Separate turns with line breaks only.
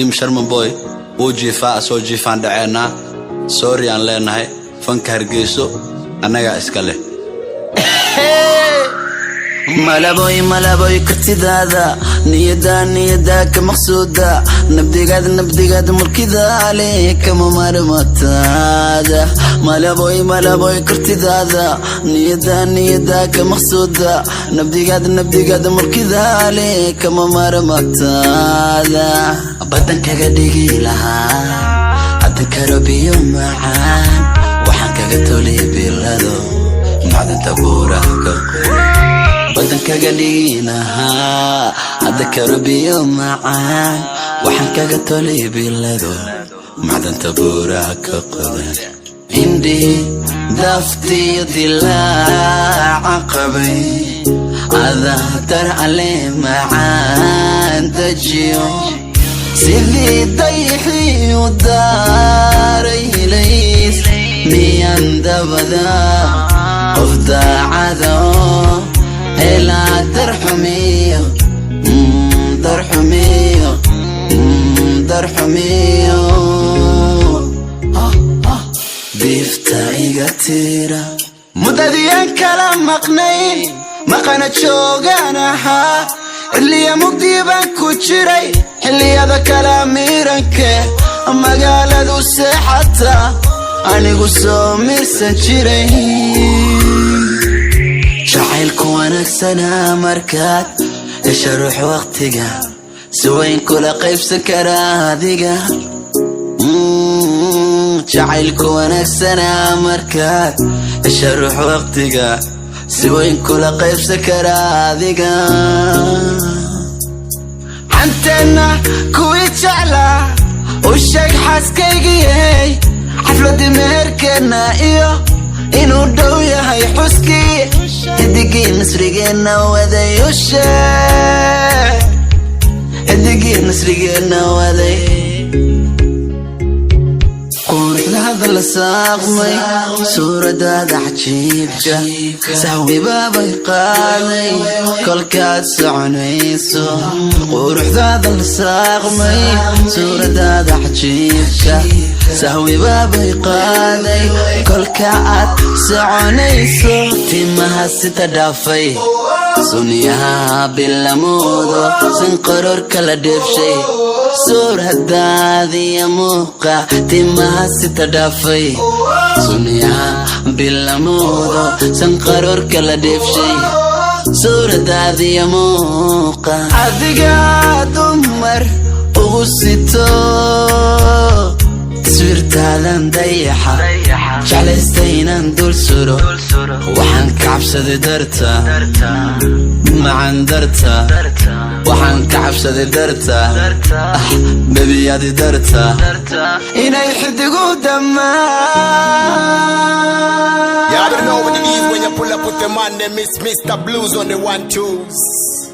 team Sharma boy jifa soo jifaan dhaceena sorry aan leenahay fanka Hargeyso anaga iska leh
malaboy kartidaada niyada ka maqsuuda nabdigaad mulkida ale kama marmatada malaboy kartidaada niyada ka maqsuuda nabdigaad mulkida ale kama marmatada badan kaga dhigi lahaa hadan karabiyo macaan waxaan kaga tolay bilado macdanta buuraha badan kaga dhiginaha hada karabiyo macaan waxaan kaga tolay bilado macdanta buuraha ka qodan indi dafti dilaaca qabay ada tar ale macaan dajiyo sidii dayxi u daaray ilays miyan dabada qof daacado إلا درحميو بيفتا إيغاتيرا مداديان كلام مقنين مقانا تشوغاناها اللي مقديبان كوچيري اللي هذا كلام ميرانكي مقالة دو سيحتا أني قصو ميرسان جيري شعيلكو ونكسنا مركات يشروح وقتك سوين كل قيب سكراتك شعيلكو ونكسنا مركات يشروح وقتك سوين كل قيب سكراتك عنتنا كويت شعلا وشك حسكيكي حفلة دميركنا إيو إنو دويا هاي حسكي هدقي نسرقنا وذي وشي هدقي نسرقنا وذي قورك لهذا الساقمي سورة دادا حجيبك ساوي بابا يقاضي كل كاد سعنيسو قورك لهذا الساقمي سورة دادا حجيبك ساوي بابا يقاضي كل كاد سعنيسو تيمها ستدافي سنيها باللمودو سنقرر كلا دفشي سور هدادي يا موقع تيمها ستدافي سنيها باللمودو سنقرر كلا دفشي سور هدادي يا موقع عذقا دمر وغسيتو تصويرتاdan dayaxa jeclaystaynan dul suro waxaan ka cabsaday darta macaan darta waxaan ka cabsaday darta babiyadi darta inay xidigu damaan.
You already know what it is when you pull up with the man, them is Mr. Blues on the 1-2s.